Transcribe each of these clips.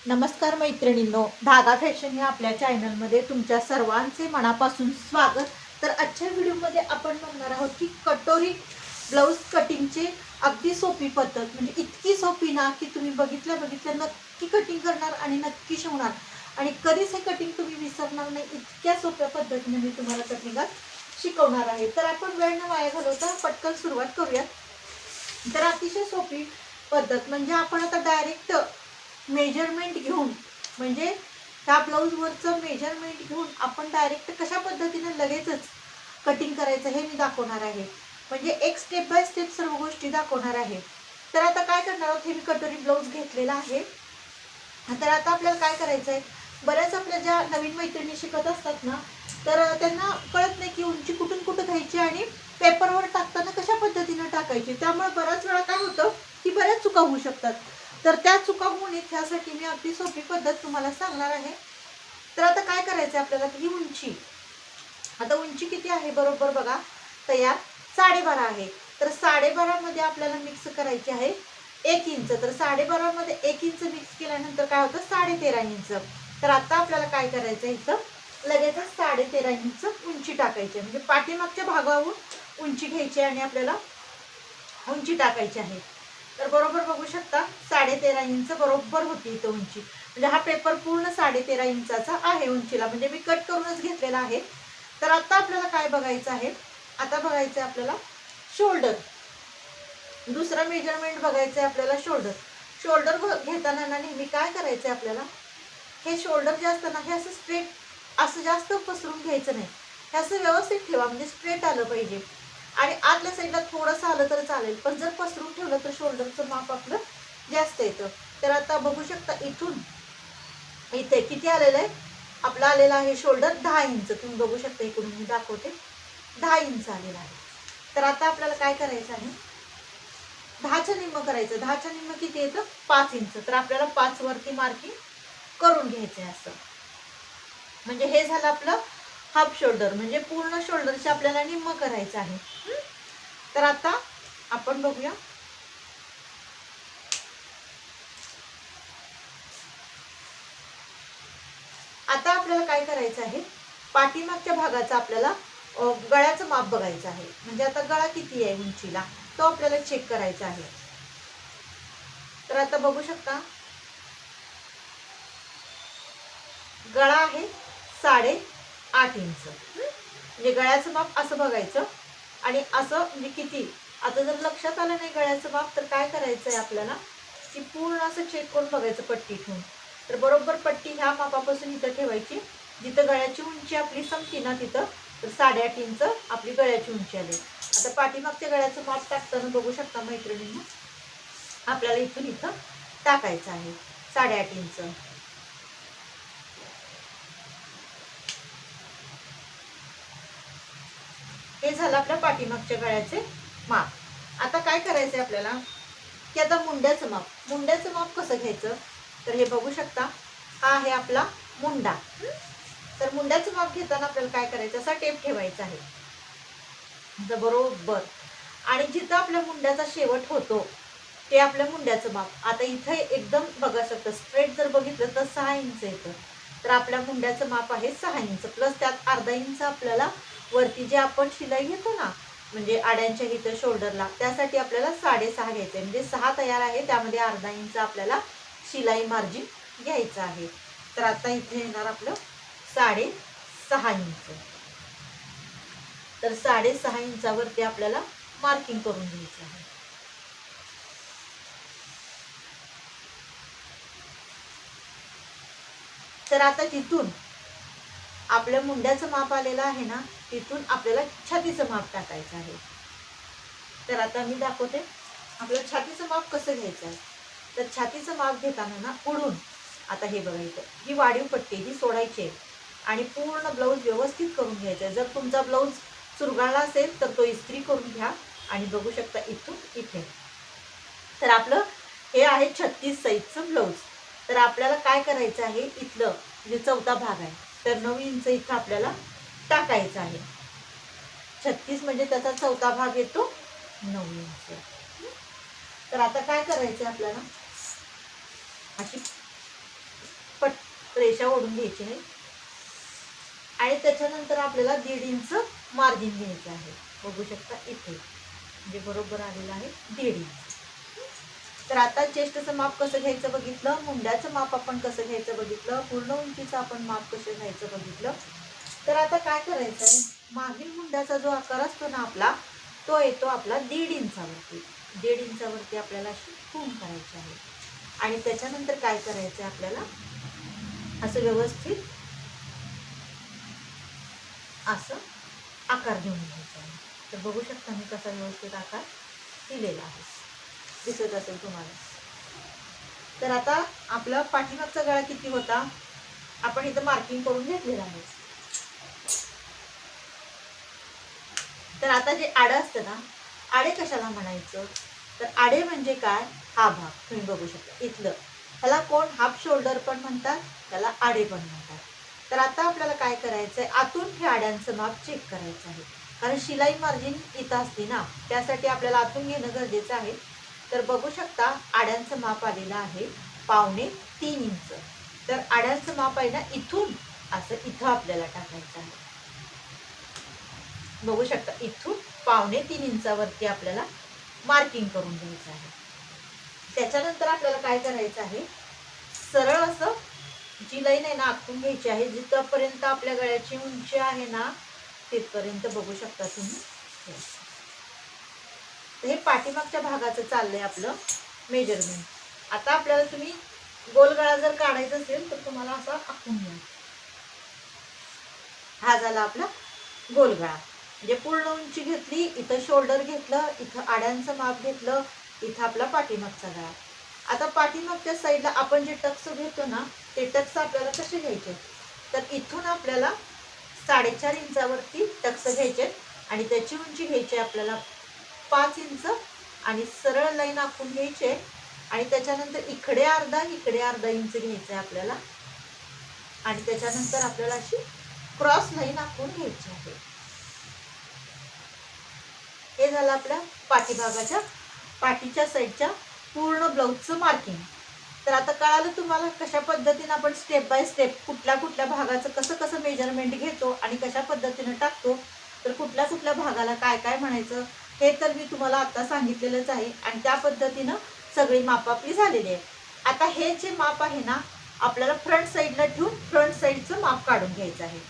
नमस्कार मैत्रिणींनो, धागा फॅशन या आपल्या चॅनलमध्ये तुमच्या सर्वांचे मनापासून स्वागत. तर आजच्या व्हिडिओमध्ये आपण बघणार आहोत की कटोरी ब्लाऊज कटिंगचे अगदी सोपी पद्धत, म्हणजे इतकी सोपी ना की तुम्ही बघितल्या नक्की कटिंग करणार आणि नक्की शिवणार आणि कधीच हे कटिंग तुम्ही विसरणार नाही. इतक्या सोप्या पद्धतीने मी तुम्हाला कटिंगात शिकवणार आहे. तर आपण वेळ न वाया घालवता पटकन सुरुवात करूयात. तर अतिशय सोपी पद्धत म्हणजे आपण आता डायरेक्ट मेजरमेंट घेऊन, म्हणजे ह्या ब्लाऊजवरचं मेजरमेंट घेऊन आपण डायरेक्ट कशा पद्धतीने लगेचच कटिंग करायचं हे मी दाखवणार आहे. म्हणजे एक स्टेप बाय स्टेप सर्व गोष्टी दाखवणार आहे. तर आता काय करणार आहोत, हे मी कटोरी ब्लाऊज घेतलेला आहे. तर आता आपल्याला काय करायचं आहे, बऱ्याच आपल्या ज्या नवीन मैत्रिणी शिकत असतात ना, तर त्यांना कळत नाही की उंची कुठून कुठं घ्यायची आणि पेपरवर टाकताना कशा पद्धतीने टाकायची. त्यामुळे बऱ्याच वेळा काय होतं की बऱ्याच चुका होऊ शकतात. तर त्या चुका होऊ नयेत ह्यासाठी मी अगदी सोपी पद्धत तुम्हाला सांगणार आहे. तर आता काय करायचं आपल्याला, ही उंची, आता उंची किती आहे बरोबर बघा, तयार 12.5 आहे. तर 12.5 मध्ये आपल्याला मिक्स करायची आहे 1 इंच. तर 12.5 मध्ये 1 इंच मिक्स केल्यानंतर काय होतं, 13.5 इंच. तर आता आपल्याला काय करायचं, इथं लगेचच 13.5 इंच उंची टाकायची, म्हणजे पाठीमागच्या भागावरून उंची घ्यायची आणि आपल्याला उंची टाकायची आहे. तर बरोबर बघू शकता 13.5 इंच बरोबर होती इथं उंची. म्हणजे हा पेपर पूर्ण 13.5 इंचाचा आहे उंचीला, म्हणजे मी कट करूनच घेतलेला आहे. तर आता आपल्याला काय बघायचं आहे, आता बघायचं आहे आपल्याला शोल्डर. दुसरं मेजरमेंट बघायचं आहे आपल्याला शोल्डर. शोल्डर घेताना ना नेहमी काय करायचं आहे आपल्याला, हे शोल्डर जे असतं ना, हे असं स्ट्रेट असं जास्त पसरून घ्यायचं नाही. हे असं व्यवस्थित ठेवा, म्हणजे स्ट्रेट आलं पाहिजे. आणि आतल्या साईडला थोडंसं आलं तर चालेल, पण जर पसरून ठेवलं तर शोल्डरचं माप आपलं जास्त येतं. तर आता बघू शकता इथून इथे किती आलेलं आहे, आपलं आलेलं आहे शोल्डर 10 इंच. तुम्ही बघू शकता, इकडून मी दाखवते 10 इंच आलेलं आहे. तर आता आपल्याला काय करायचं आहे, 10च्या निम्म करायचं. 10च्या निम्म किती येतं, 5 इंच. तर आपल्याला 5 वरती मार्किंग करून घ्यायचं आहे असं. म्हणजे हे झालं आपलं हाफ शोल्डर, म्हणजे पूर्ण शोल्डरचे आपल्याला निम्म करायचं आहे. तर आता आपण बघूया, आता आपल्याला काय करायचं आहे, पाठीमागच्या भागाचा आपल्याला गळ्याचं माप बघायचं आहे. म्हणजे आता गळा किती आहे उंचीला, तो आपल्याला चेक करायचा आहे. तर आता बघू शकता, गळा आहे 8.5 इंच. म्हणजे गळ्याचं माप असं बघायचं आणि असं, म्हणजे किती. आता जर लक्षात आलं नाही गळ्याचं माप, तर काय करायचं आहे आपल्याला, की पूर्ण असं चेक करून बघायचं पट्टी ठेवून. तर बरोबर पट्टी ह्या मापापासून इथं ठेवायची, जिथं गळ्याची उंची आपली संपती ना तिथं. तर 8.5 इंच आपली गळ्याची उंची आली. आता पाठीमागच्या गळ्याचं माप टाकताना बघू शकता मैत्रिणींना, आपल्याला इथून इथं टाकायचं आहे 8.5 इंच. हे झालं आपल्या पाठीमागच्या गळ्याचे माप. आता काय करायचंय आपल्याला, की आता मुंड्याचं माप. मुंड्याचं माप कसं घ्यायचं, तर हे बघू शकता, हा आहे आपला मुंडा. तर मुंड्याचं माप घेताना आपल्याला काय करायचं, असा टेप ठेवायचा आहे बरोबर, आणि जिथं आपल्या मुंड्याचा शेवट होतो ते आपल्या मुंड्याचं माप. आता इथं एकदम बघा शकता, स्ट्रेट जर बघितलं तर 6 इंच येतं. तर आपल्या मुंड्याचं माप आहे 6 इंच, प्लस त्यात अर्धा इंच आपल्याला वरती जे आपण शिलाई घेतो ना, म्हणजे आड्यांच्या इथं शोल्डरला, त्यासाठी आपल्याला 6.5 घ्यायचं आहे. म्हणजे 6 तयार आहे, त्यामध्ये अर्धा इंच आपल्याला शिलाई मार्जिन घ्यायचं आहे. तर आता इथे येणार आपलं 6.5 इंच. तर 6.5 इंचावरती आपल्याला मार्किंग करून घ्यायचं आहे. तर आता तिथून आपल्या मुंड्याचं माप आलेलं आहे ना, तिथून आपल्याला छातीचं माप टाकायचं आहे. तर आता मी दाखवते आपलं छातीचं माप कसं घ्यायचं आहे. तर छातीचं माप घेताना ना, पुढून आता हे बघायचं, ही वाढीव पट्टी ही सोडायची आहे आणि पूर्ण ब्लाऊज व्यवस्थित करून घ्यायचा आहे. जर तुमचा ब्लाऊज चुरगाळला असेल तर तो इस्त्री करून घ्या. आणि बघू शकता इथून इथे, तर आपलं हे आहे 36 साईजचं ब्लाऊज. तर आपल्याला काय करायचं आहे, इथलं जे चौथा भाग आहे, तर 9 इंच इथं आपल्याला टाकायचं आहे. 36 म्हणजे त्याचा चौथा भाग येतो 9 इंच. तर आता काय करायचं आपल्याला, अशी रेषा ओढून घ्यायची आहे आणि त्याच्यानंतर आपल्याला 1.5 इंच मार्जिन घ्यायचं आहे. बघू शकता इथे म्हणजे बरोबर आलेलं आहे 1.5 इंच. तर आता चेस्टचं माप कसं घ्यायचं बघितलं, मुंड्याचं माप आपण कसं घ्यायचं बघितलं, पूर्ण उंचीचं आपण माप कसं घ्यायचं बघितलं. तर आता काय करायचं आहे, मागील मुंड्याचा जो आकार असतो ना आपला, तो येतो आपला 1.5 इंचावरती. 1.5 इंचावरती आपल्याला अशी खूण करायची आहे आणि त्याच्यानंतर काय करायचं आहे आपल्याला, असं व्यवस्थित असं आकार देऊन घ्यायचा आहे. तर बघू शकता मी कसा व्यवस्थित आकार दिलेला आहे, दिसत असेल तुम्हाला. तर आता आपला पाठीमागचा गळा किती होता आपण इथं मार्किंग करून घेतलेला आहे. तर आता जे आडं असतं ना, आडे कशाला म्हणायचं, तर आडे म्हणजे काय, हा भाग तुम्ही बघू शकता इथलं, ह्याला कोण हाफ शोल्डर पण म्हणतात, त्याला आडे पण म्हणतात. तर आता आपल्याला काय करायचंय, आतून हे आड्यांचं माप चेक करायचं आहे, कारण शिलाई मार्जिन इथं असते ना, त्यासाठी आपल्याला आतून घेणं गरजेचं आहे. तर बघू शकता आड्यांचं माप आलेलं आहे 2.25 इंच. तर आड्यांचं माप आहे ना इथून असं इथं आपल्याला टाकायचं आहे. बघू शकता इथून 2.25 इंचावरती आपल्याला मार्किंग करून घ्यायचं आहे. त्याच्यानंतर आपल्याला काय करायचं आहे, सरळ असं जी लाईन आहे ना आखून घ्यायची आहे, जिथपर्यंत आपल्या गळ्याची उंची आहे ना तिथपर्यंत बघू शकता तुम्ही. हे पाठीमागच्या भागाचं चाललंय आपलं मेजरमेंट. आता आपल्याला तुम्ही गोल गळा जर काढायचा असेल तर तुम्हाला असा आखून घ्या. हा झाला आपला गोल गळा, म्हणजे पूर्ण उंची घेतली, इथं शोल्डर घेतलं, इथं आड्यांचं माप घेतलं, इथं आपला पाठीमागचा गळा. आता पाठीमागच्या साईडला आपण जे टक्स घेतो ना, ते टक्स आपल्याला कसे घ्यायचे, तर इथून आपल्याला 4.5 इंचावरती टक्स घ्यायचे आणि त्याची उंची घ्यायची आपल्याला 5 इंच आणि सरळ लाईन आखून घ्यायचे आणि त्याच्यानंतर इकडे अर्धा इंच घ्यायचं आहे आपल्याला आणि त्याच्यानंतर आपल्याला अशी क्रॉस लाईन आखून घ्यायची आहे. हे झालं आपल्या पाठीभागाच्या पाठीच्या साईडच्या पूर्ण ब्लाऊजचं मार्किंग. तर आता कळालं तुम्हाला कशा पद्धतीने आपण स्टेप बाय स्टेप कुठल्या कुठल्या भागाचं कसं कसं मेजरमेंट घेतो आणि कशा पद्धतीने टाकतो, तर कुठल्या कुठल्या भागाला काय काय म्हणायचं हे तर मी तुम्हाला आता सांगितलेलंच आहे आणि त्या पद्धतीनं सगळी माप आपली झालेली आहे. आता हे जे माप आहे ना आपल्याला फ्रंट साईडला ठेवून फ्रंट साईडचं माप काढून घ्यायचं आहे.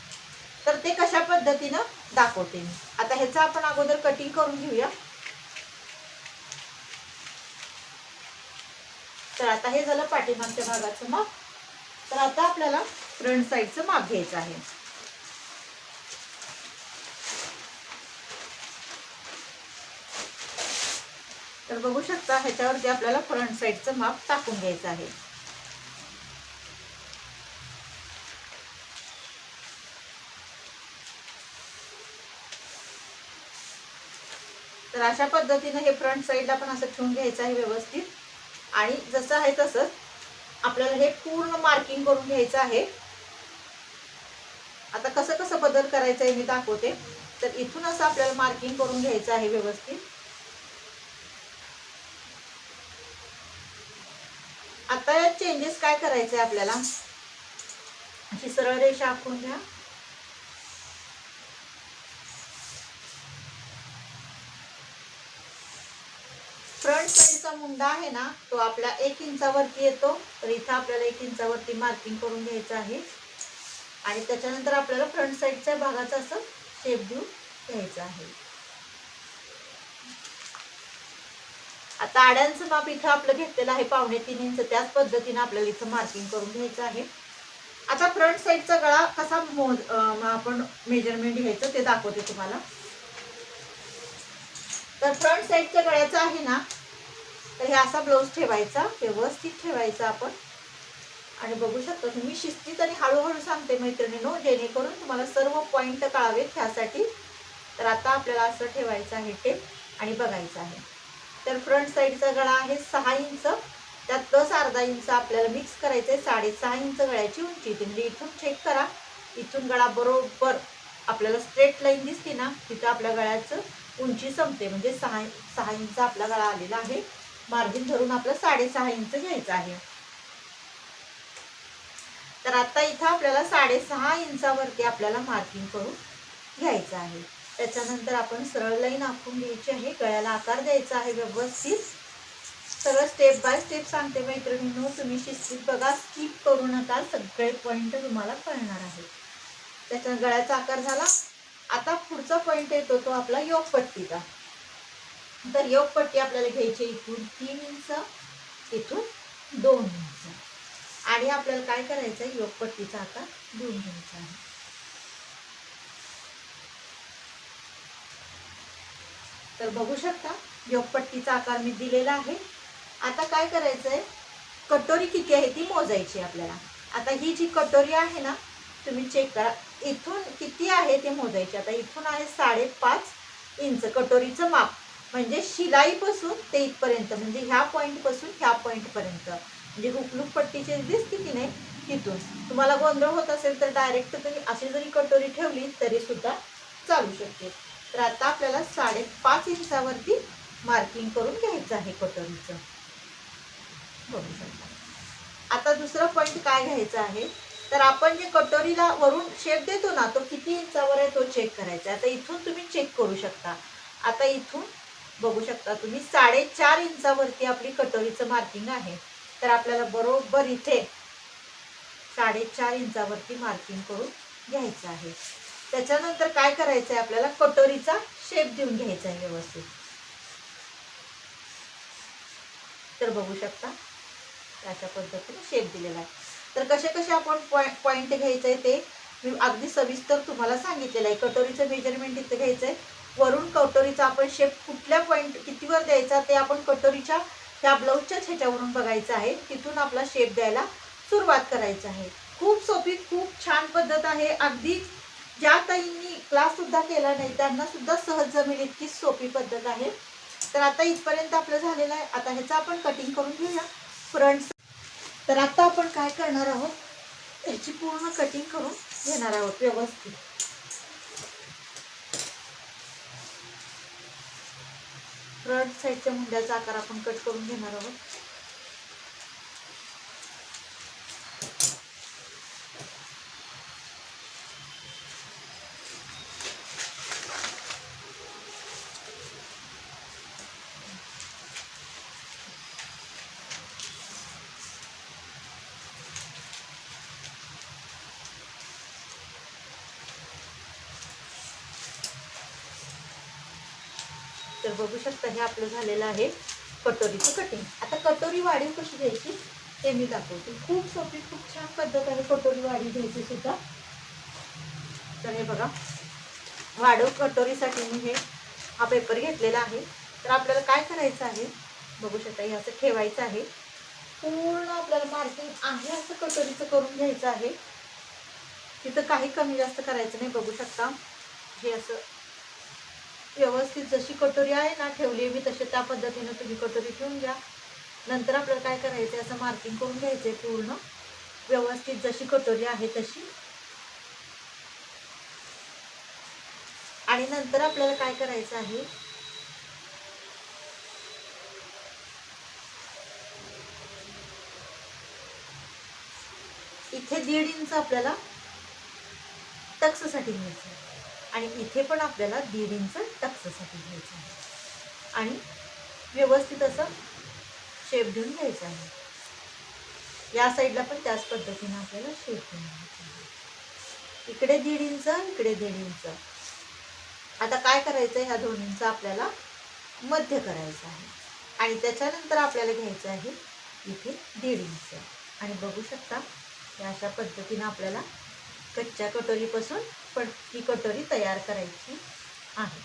तर ते कशा पद्धतीनं दाखवते मी. आता ह्याचं आपण अगोदर कटिंग करून घेऊया. तर आता हे झालं पाठीमागच्या भागाचं माप. तर आता आपल्याला फ्रंट साईडचं माप घ्यायचं आहे. तर बघू शकता ह्याच्यावरती आपल्याला फ्रंट साईडचं माप टाकून घ्यायचं आहे. तर अशा पद्धतीने हे फ्रंट साईडला पण असं ठेवून घ्यायचं आहे व्यवस्थित आणि जसं आहे तसंच आपल्याला हे पूर्ण मार्किंग करून घ्यायचं आहे. आता कसं कसं बदल करायचं आहे मी दाखवते. तर इथून असं आपल्याला मार्किंग करून घ्यायचं आहे व्यवस्थित. आता यात चेंजेस काय करायचे आपल्याला, अशी सरळ रेषा आखून घ्या. फ्रंट साईडचा मुंडा आहे ना तो आपला 1 इंचावरती येतो. तर इथं आपल्याला 1 इंचावरती मार्किंग करून घ्यायचं आहे आणि त्याच्यानंतर आपल्याला फ्रंट साईडच्या भागाचा असं शेप देऊन घ्यायचं आहे. आता आड्यांचं माप इथं आपलं घेतलेलं आहे 2.25 इंच. त्याच पद्धतीने आपल्याला इथं मार्किंग करून घ्यायचं आहे. आता फ्रंट साईडचा गळा कसा आपण मेजरमेंट घ्यायचं ते दाखवते तुम्हाला. तर फ्रंट साईडच्या गळ्याचा आहे ना, तर हे असा ब्लाऊज ठेवायचा, व्यवस्थित ठेवायचा आपण आणि बघू शकता तुम्ही शिस्तीत आणि हळूहळू सांगते मैत्रिणींनो, जेणेकरून तुम्हाला सर्व पॉइंट कळावेत त्यासाठी. तर आता आपल्याला असं ठेवायचं आहे टेप आणि बघायचं आहे. तर फ्रंट साईडचा गळा आहे 6 इंच, त्यात प्लस अर्धा इंच आपल्याला मिक्स करायचं आहे. 6.5 इंच गळ्याची उंची येते. म्हणजे इथून चेक करा, इथून गळा बरोबर आपल्याला स्ट्रेट लाईन दिसते ना, तिथं आपल्या गळ्याचं उंची संपते. म्हणजे 6 इंच आपला गळा आलेला आहे. मार्जिन धरून आपलं 6.5 इंच घ्यायचं आहे. तर आता इथं आपल्याला 6.5 इंचावरती आपल्याला मार्किंग करून घ्यायचं आहे. त्याच्यानंतर आपण सरळ लाईन आखून घ्यायची आहे. गळ्याला आकार द्यायचा आहे व्यवस्थित. सगळं स्टेप बाय स्टेप सांगते मैत्रिणींनो, तुम्ही शिस्तीत बघा, स्किप करू नका, सगळे पॉईंट तुम्हाला कळणार आहे. त्याच्या गळ्याचा आकार झाला. आता पुढचा पॉईंट येतो तो आपला योगपट्टीचा. तर योगपट्टी आपल्याला घ्यायची इथून 3 इंच, इथून 2 इंच, आणि आपल्याला काय करायचं आहे, योगपट्टीचा आकार देऊन घ्यायचा आहे. तर बघू शकता योगपट्टीचा आकार मी दिलेला आहे. आता काय करायचं आहे, कटोरी किती आहे ती मोजायची आपल्याला. आता ही जी कटोरी आहे ना, तुम्ही चेक करा, इथून किती आहे ते मोजायचे. आता इथून आहे 5.5 इंच कटोरीचं माप, म्हणजे शिलाईपासून ते इथपर्यंत, म्हणजे ह्या पॉईंटपासून ह्या पॉईंटपर्यंत, म्हणजे हुकलूक पट्टीची दिसते की नाही तिथून. तुम्हाला गोंधळ होत असेल तर डायरेक्ट तुम्ही अशी जरी कटोरी ठेवली तरी सुद्धा चालू शकते. तर आता आपल्याला 5.5 इंचावरती मार्किंग करून घ्यायचं आहे कटोरीचं. बघू शकता. आता दुसरं पॉईंट काय घ्यायचं आहे, तर आपण जे कटोरीला वरून शेप देतो ना, तो किती इंचावर आहे तो चेक करायचा. आता इथून तुम्ही चेक करू शकता. आता इथून बघू शकता तुम्ही 4.5 इंचावरती आपली कटोरीचं मार्किंग आहे. तर आपल्याला बरोबर इथे 4.5 इंचावरती मार्किंग करून घ्यायचं आहे. त्याच्यानंतर काय करायचं आहे, आपल्याला कटोरीचा शेप देऊन घ्यायचा आहे व्यवस्थित. तर बघू शकता अशा पद्धतीने शेप दिलेला आहे. तर कसे कसे आपण पॉईंट घ्यायचे ते मी अगदी सविस्तर तुम्हाला सांगितलेलं आहे. कटोरीचं मेजरमेंट इथं घ्यायचं आहे. वरून कटोरीचा आपण शेप कुठल्या पॉईंट कितीवर द्यायचा ते आपण कटोरीच्या ह्या ब्लाऊजच्या ह्याच्यावरून बघायचं आहे. तिथून आपला शेप द्यायला सुरुवात करायची आहे. खूप सोपी, खूप छान पद्धत आहे. अगदी ज्या ताईंनी क्लास सुद्धा केला नाही त्यांना सुद्धा सहज जमेल इतकी सोपी पद्धत आहे. तर आता इथपर्यंत आपलं झालेलं आहे. आता ह्याचं आपण कटिंग करून घेऊया फ्रंट. तर आता आपण काय करणार आहोत, ह्याची पूर्ण कटिंग करून घेणार आहोत व्यवस्थित. फ्रंट साईडच्या मुंड्याचा आकार आपण कट करून घेणार आहोत. तर बघू शकता हे आपलं झालेलं आहे कटोरीचं कटिंग. आता कटोरी वाढीव कशी घ्यायची ते मी दाखवते. खूप सोपी, खूप छान पद्धत आहे कटोरी वाढीव घ्यायची सुद्धा. तर हे बघा, वाढीव कटोरीसाठी मी हा पेपर घेतलेला आहे. तर आपल्याला काय करायचं आहे, बघू शकता हे असं ठेवायचं आहे. पूर्ण आपल्याला मार्किंग आहे असं कटोरीचं करून घ्यायचं आहे. तिथं काही कमी जास्त करायचं नाही. बघू शकता हे असं व्यवस्थित जशी कटोरी आहे ना ठेवली आहे मी तसे त्या पद्धतीने तुम्ही कटोरी ठेवून घ्या. नंतर आपल्याला काय करायचं, असं मार्किंग करून घ्यायचंय पूर्ण व्यवस्थित जशी कटोरी आहे तशी. आणि नंतर आपल्याला काय करायचं आहे, इथे 1.5 इंच आपल्याला टक्ससाठी घ्यायचं आहे आणि इथे पण आपल्याला 1.5 इंच टक्ससाठी घ्यायचं आहे आणि व्यवस्थित असं शेप देऊन घ्यायचं आहे. या साईडला पण त्याच पद्धतीने आपल्याला शेप देऊन घ्यायचा आहे. इकडे 1.5 इंच, इकडे 1.5 इंच. आता काय करायचं आहे, ह्या 2 इंच आपल्याला मध्य करायचं आहे आणि त्याच्यानंतर आपल्याला घ्यायचं आहे इथे 1.5 इंच. आणि बघू शकता अशा पद्धतीने आपल्याला कच्च्या कटोरीपासून पट्टी कटोरी तयार करायची आहे.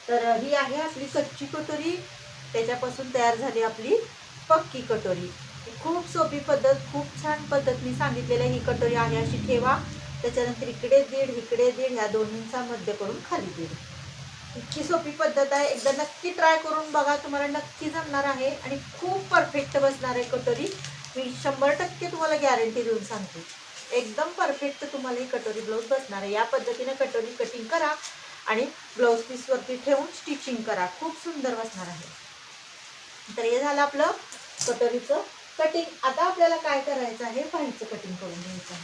तर ही आहे आपली कच्ची कटोरी, त्याच्यापासून तयार झाली आपली पक्की कटोरी. खूप सोपी पद्धत, खूप छान पद्धत मी सांगितलेलं आहे. ही कटोरी आहे अशी ठेवा, त्याच्यानंतर इकडे 1.5 इकडे 1.5 ह्या 2 इंचामध्ये करून खाली 1.5. इतकी सोपी पद्धत आहे. एकदा नक्की ट्राय करून बघा, तुम्हाला नक्की जमणार आहे आणि खूप परफेक्ट बसणार आहे कटोरी. मी 100% तुम्हाला गॅरंटी देऊन सांगते, एकदम परफेक्ट तुम्हाला ही कटोरी ब्लाऊज बसणार आहे. या पद्धतीने कटोरी कटिंग करा आणि ब्लाऊज पीसवरती ठेवून स्टिचिंग करा, खूप सुंदर बसणार आहे. तर हे झालं आपलं कटोरीचं कटिंग आता आपल्याला काय करायचं आहे, बाहीचं कटिंग करून घ्यायचं आहे.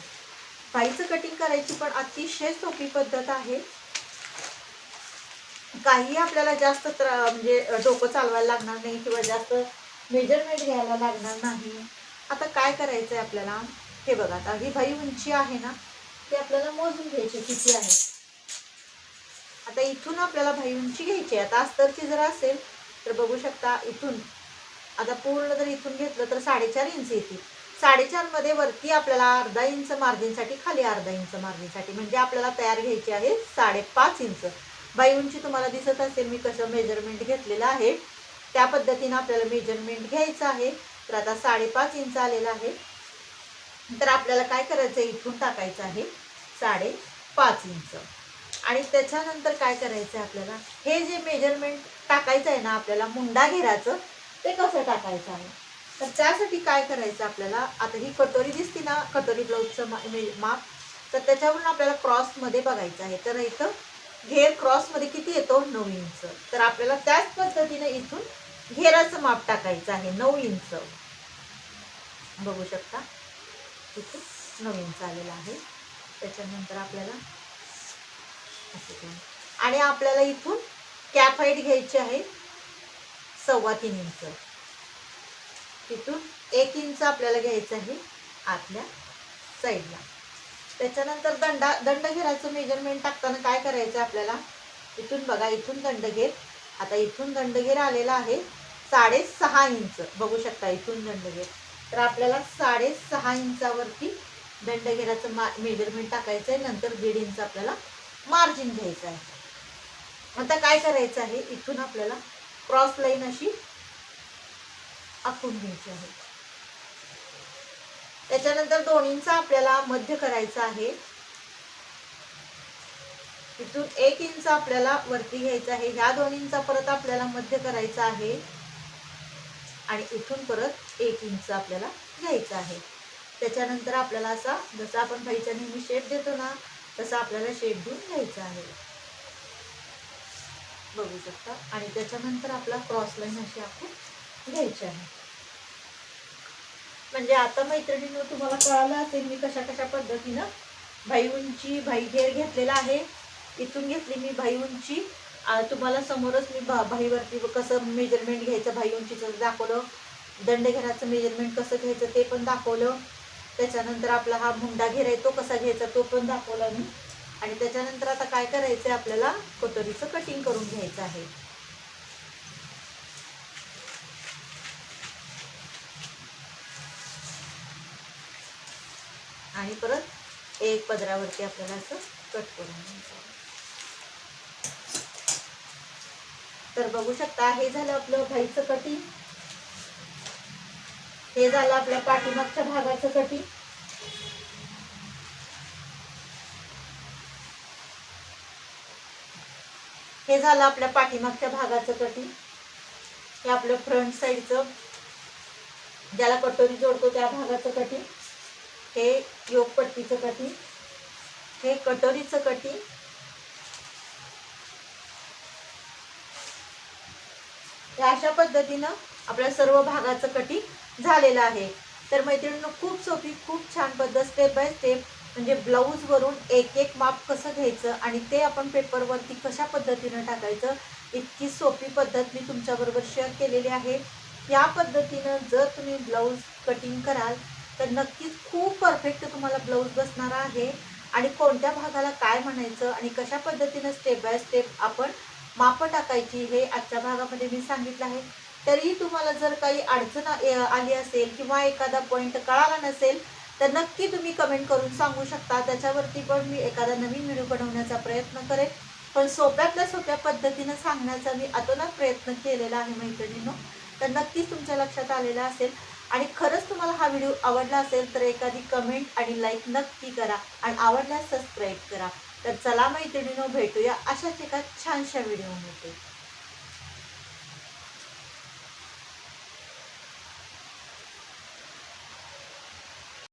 बाहीचं कटिंग करायची पण अतिशय सोपी पद्धत आहे. काही आपल्याला जास्त म्हणजे डोकं चालवायला लागणार नाही किंवा जास्त मेजरमेंट घ्यायला लागणार नाही. आता काय करायचं आहे आपल्याला, हे बघा, आता ही बाही उंची आहे ना, ती आपल्याला मोजून घ्यायची किती आहे. आता इथून आपल्याला बाही उंची घ्यायची. आता अस्तरची जर असेल तर बघू शकता, इथून आता पूर्ण जर इथून घेतलं तर 4.5 इंच येतील. 4.5 मध्ये वरती आपल्याला अर्धा इंच मार्जिनसाठी, खाली अर्धा इंच मार्जिनसाठी, म्हणजे आपल्याला तयार घ्यायची आहे 5.5 इंच. बाही उंची तुम्हाला दिसत असेल मी कसं मेजरमेंट घेतलेलं आहे, त्या पद्धतीनं आपल्याला मेजरमेंट घ्यायचं आहे. तर आता 5.5 इंच आलेलं आहे. तर आपल्याला काय करायचं, इथून टाकायचं आहे 5.5 इंच. आणि त्याच्यानंतर काय करायचं आहे आपल्याला, हे जे मेजरमेंट टाकायचं आहे ना आपल्याला मुंडा घेराचं, ते कसं टाकायचं आहे. तर त्यासाठी काय करायचं आपल्याला, आता ही कटोरी दिसते ना, कटोरी ब्लाऊजचं माप, तर त्याच्यावरून आपल्याला क्रॉसमध्ये बघायचं आहे. तर इथं घेर क्रॉसमध्ये किती येतो, 9 इंच. तर आपल्याला त्याच पद्धतीने इथून घेराचं माप टाकायचं आहे 9 इंच. बघू शकता, इथून 9 इंच आलेलं आहे. त्याच्यानंतर आपल्याला आणि आपल्याला इथून कॅप हाईट घ्यायची आहे 3.25 इंच. तिथून 1 इंच आपल्याला घ्यायचं आहे आतल्या साईडला. त्याच्यानंतर दंडघेराचं मेजरमेंट टाकताना काय करायचं आपल्याला, इथून बघा, इथून दंडघेर, आता इथून दंडघेर आलेला आहे 6.5 इंच. बघू शकता, इथून दंडघेर. तर आपल्याला 6.5 इंचावरती दंडघेराचं मेजरमेंट टाकायचं आहे. नंतर 1.5 इंच आपल्याला मार्जिन घ्यायचं आहे. आता काय करायचं आहे, इथून आपल्याला क्रॉस लाईन अशी आखून घ्यायची आहे. त्याच्यानंतर 2 इंच आपल्याला मध्य करायचं आहे. इथून 1 इंच आपल्याला वरती घ्यायचं आहे. ह्या 2 इंच परत आपल्याला मध्य करायचं आहे आणि इथून परत 1 इंच आपल्याला घ्यायचं आहे. त्याच्यानंतर आपल्याला असा, जसं आपण बाहीचा नेहमी शेप देतो ना, तसा आपल्याला शेप देऊन घ्यायचा आहे. बघू शकता. आणि त्याच्यानंतर आपला क्रॉस लाईन अशी आपण घ्यायची आहे. म्हणजे आता मैत्रिणींनो तुम्हाला कळालं असेल मी कशा कशा पद्धतीनं बाही उंची, बाही घेर घेतलेला आहे. इथून घेतली मी बाही उंची. तुम्हाला समोरच मी बाहीवरती कसं मेजरमेंट घ्यायचं बाही उंचीचं दाखवलं. दंडघेराचं मेजरमेंट कसं घ्यायचं ते पण दाखवलं. त्याच्यानंतर आपला हा मुंडा घेर आहे तो कसा घ्यायचा तो पण दाखवला मी. आणि त्याच्यानंतर आता काय करायचं आहे, आपल्याला कटोरीचं कटिंग करून घ्यायचं आहे. आणि परत एक पदरावरती आपल्याला असं कट करून घ्यायचं. तर बघू शकता, हे झालं आपलं बाहीचं कटिंग. हे झालं आपल्या पाठीमागच्या भागाचं कटिंग. हे झालं आपल्या पाठीमागच्या भागाचं कटिंग. हे आपलं फ्रंट साईडचं, ज्याला कटोरी जोडतो त्या भागाचं कटिंग. हे योगपट्टीचं कटिंग. हे कटोरीचं कटिंग. अशा पद्धतीनं आपल्या सर्व भागाचं कटिंग झालेलं आहे. तर मैत्रिणींनो, खूप सोपी, खूप छान पद्धत, स्टेप बाय स्टेप, म्हणजे ब्लाऊजवरून एक एक माप कसं घ्यायचं आणि ते आपण पेपरवरती कशा पद्धतीनं टाकायचं, इतकी सोपी पद्धत मी तुमच्याबरोबर शेअर केलेली आहे. या पद्धतीनं जर तुम्ही ब्लाऊज कटिंग कराल तर नक्कीच खूप परफेक्ट तुम्हाला ब्लाऊज बसणार आहे. आणि कोणत्या भागाला काय म्हणायचं आणि कशा पद्धतीनं स्टेप बाय स्टेप आपण माप टाकायची हे आजच्या भागामध्ये मी सांगितलं आहे. तरीही तुम्हाला जर काही अडचण आली असेल किंवा एखादा पॉईंट कळाला नसेल तर नक्की तुम्ही कमेंट करून सांगू शकता. त्याच्यावरती पण मी एखादा नवीन व्हिडिओ बनवण्याचा प्रयत्न करेन. पण सोप्यातल्या सोप्या पद्धतीनं सांगण्याचा मी अतोनात प्रयत्न केलेला आहे मैत्रिणींनो. तर नक्कीच तुमच्या लक्षात आलेलं असेल. आणि खरंच तुम्हाला हा व्हिडिओ आवडला असेल तर एखादी कमेंट आणि लाईक नक्की करा आणि आवडल्यास सबस्क्राईब करा. तर चला मैत्रिणींनो, भेटूया अशाच एका छानशा व्हिडिओमध्ये.